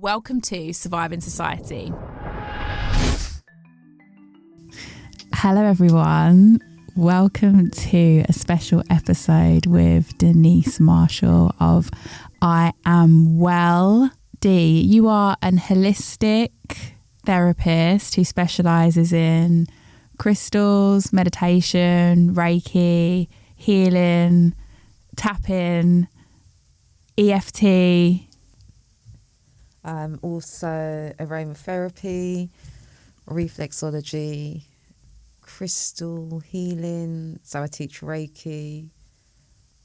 Welcome to Surviving Society. Hello everyone, welcome to a special episode with Denise Marshall of I Am Well. Dee, you are an holistic therapist who specialises in crystals, meditation, Reiki, healing, tapping, EFT. Also aromatherapy, reflexology, crystal healing. So I teach Reiki.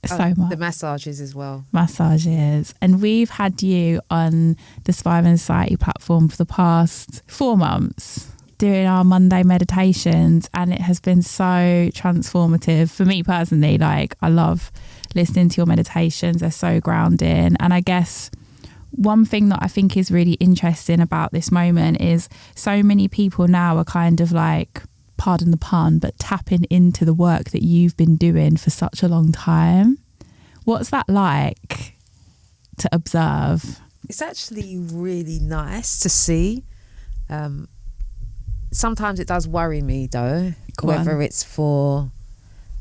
So much. The massages as well. Massages. And we've had you on the Surviving Society platform for the past 4 months doing our Monday meditations, and it has been so transformative for me personally. Like, I love listening to your meditations. They're so grounding. And I guess one thing that I think is really interesting about this moment is so many people now are kind of like, pardon the pun, but tapping into the work that you've been doing for such a long time. What's that like to observe? It's actually really nice to see. Sometimes it does worry me though, whether it's for,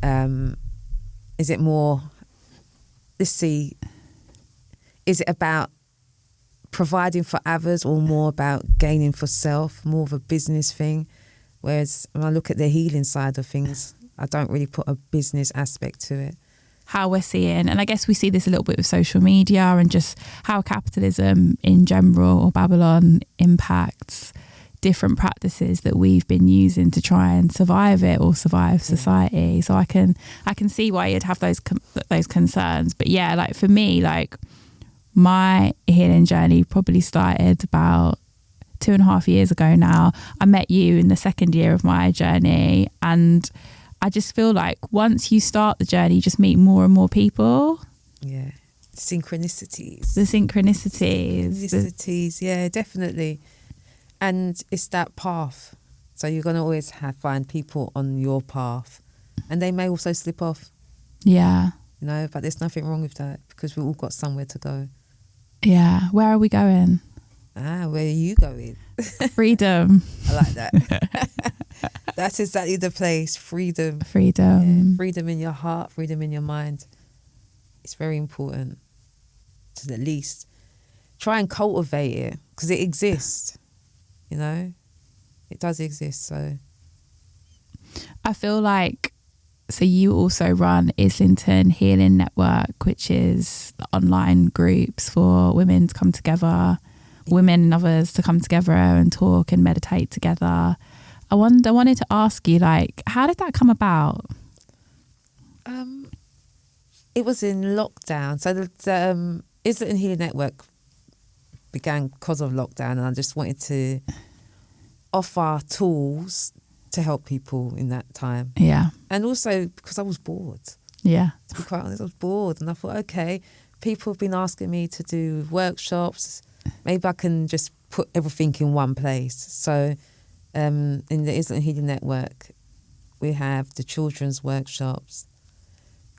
is it more, is it about providing for others or more about gaining for self, more of a business thing? Whereas when I look at the healing side of things, I don't really put a business aspect to it. How we're seeing, and I guess we see this a little bit with social media and just how capitalism in general, or Babylon, impacts different practices that we've been using to try and survive it or survive society. So I can see why you'd have those concerns. But yeah, like for me, like my healing journey probably started about 2.5 years ago now. I met you in the second year of my journey, and I just feel like once you start the journey, you just meet more and more people. Yeah. Synchronicities. The synchronicities. Synchronicities, yeah, definitely. And it's that path. So you're going to always find people on your path, and they may also slip off. Yeah. You know, but there's nothing wrong with that because we've all got somewhere to go. Yeah. Where are we going? Where are you going? Freedom. I like that. That's exactly the place. Freedom. Freedom. Yeah. Freedom in your heart, freedom in your mind. It's very important to at least try and cultivate it because it exists. You know, it does exist. So I feel like, so you also run Islington Healing Network, which is the online groups for women to come together, women and others to come together and talk and meditate together. I wanted to ask you, like, how did that come about? It was in lockdown. So the Islington Healing Network began because of lockdown, and I just wanted to offer tools to help people in that time. Yeah. And also because I was bored. Yeah. To be quite honest, I was bored, and I thought, okay, people have been asking me to do workshops. Maybe I can just put everything in one place. So in the Islington Healing Network, we have the children's workshops,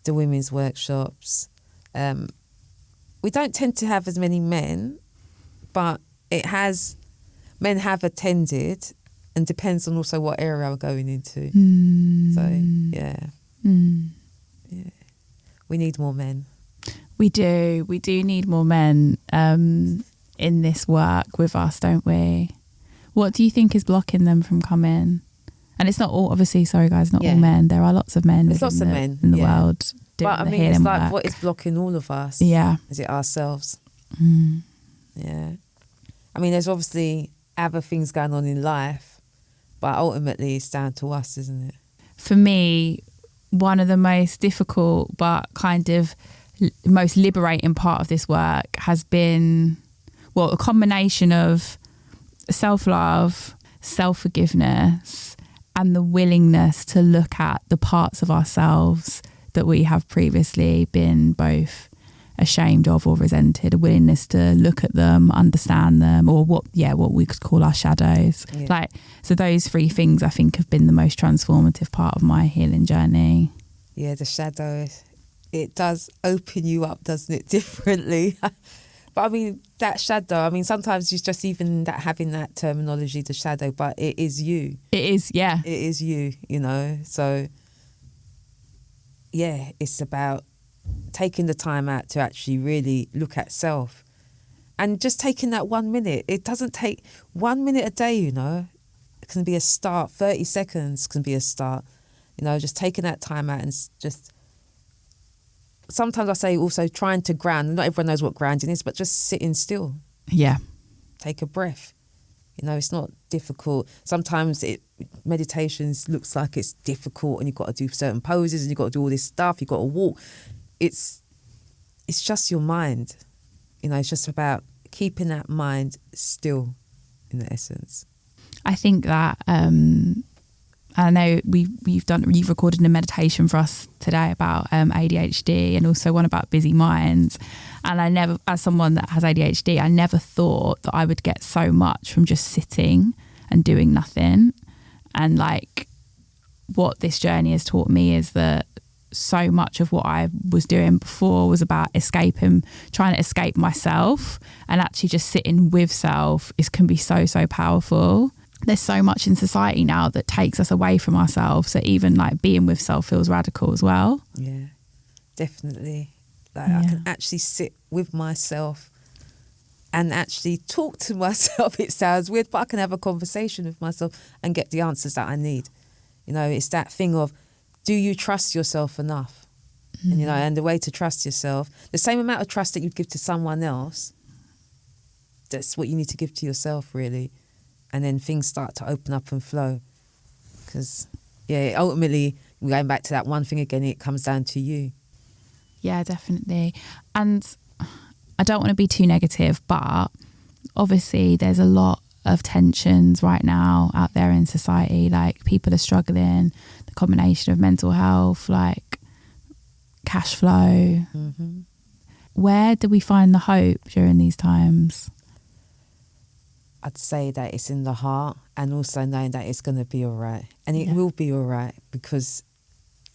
the women's workshops. We don't tend to have as many men, but men have attended, and depends on also what area we're going into. So, yeah. Yeah. We need more men. We do need more men in this work with us, don't we? What do you think is blocking them from coming? And it's not all, obviously, sorry guys, not all men. There are lots of men in the world doing but I the mean, healing it's like work. what is blocking all of us? Yeah. Is it ourselves? Yeah. I mean, there's obviously other things going on in life, but ultimately it's down to us, isn't it? For me, one of the most difficult but kind of most liberating part of this work has been, well, a combination of self-love, self-forgiveness, and the willingness to look at the parts of ourselves that we have previously been both ashamed of or resented, a willingness to look at them, understand them, or what we could call our shadows. Yeah. Like, so those 3 things I think have been the most transformative part of my healing journey. Yeah, the shadow, it does open you up, doesn't it, differently? But I mean, that shadow, I mean, sometimes it's just even that having that terminology, the shadow, but it is you. It is, yeah. It is you, you know. So, yeah, it's about taking the time out to actually really look at self. And just taking that 1 minute. It doesn't take 1 minute a day, you know. It can be a start. 30 seconds can be a start. You know, just taking that time out and just... Sometimes I say also trying to ground. Not everyone knows what grounding is, but just sitting still. Yeah. Take a breath. You know, it's not difficult. Sometimes meditations looks like it's difficult and you've got to do certain poses and you've got to do all this stuff. You've got to walk. It's just your mind. You know, it's just about keeping that mind still in the essence. I think that... I know you've recorded a meditation for us today about ADHD and also one about busy minds. And I never, as someone that has ADHD, I never thought that I would get so much from just sitting and doing nothing. And like what this journey has taught me is that so much of what I was doing before was about trying to escape myself, and actually just sitting with self can be so, so powerful. There's so much in society now that takes us away from ourselves. So even like being with self feels radical as well. Yeah, definitely. Like I can actually sit with myself and actually talk to myself. It sounds weird, but I can have a conversation with myself and get the answers that I need. You know, it's that thing of, do you trust yourself enough? Mm-hmm. And, you know, and the way to trust yourself, the same amount of trust that you'd give to someone else, that's what you need to give to yourself, really. And then things start to open up and flow. Because, yeah, ultimately, going back to that one thing again, it comes down to you. Yeah, definitely. And I don't want to be too negative, but obviously there's a lot of tensions right now out there in society. Like, people are struggling, the combination of mental health, like cash flow. Mm-hmm. Where do we find the hope during these times? I'd say that it's in the heart, and also knowing that it's going to be all right. And it will be all right, because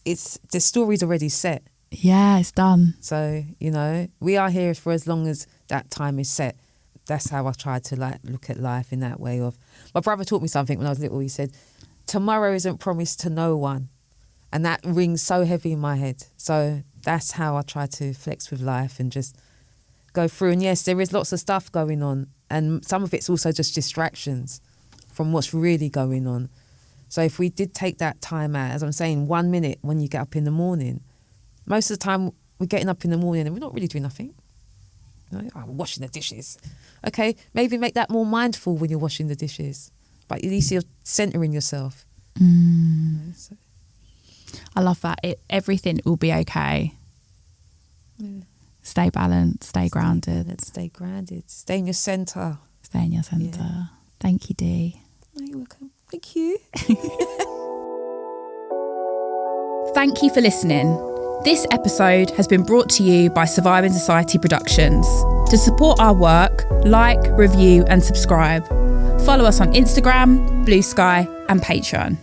the story's already set. Yeah, it's done. So, you know, we are here for as long as that time is set. That's how I try to like look at life, in that way of... My brother taught me something when I was little. He said, tomorrow isn't promised to no one. And that rings so heavy in my head. So that's how I try to flex with life and just go through. And yes, there is lots of stuff going on. And some of it's also just distractions from what's really going on. So if we did take that time out, as I'm saying, 1 minute when you get up in the morning, most of the time we're getting up in the morning and we're not really doing nothing. You know, I'm washing the dishes. Okay, maybe make that more mindful when you're washing the dishes. But at least you're centering yourself. Mm. You know, so. I love that. Everything will be okay. Yeah. Stay balanced, stay grounded. Stay grounded. Stay in your centre. Stay in your centre. Yeah. Thank you, Dee. Oh, you're welcome. Thank you. Thank you for listening. This episode has been brought to you by Surviving Society Productions. To support our work, like, review and subscribe. Follow us on Instagram, Blue Sky and Patreon.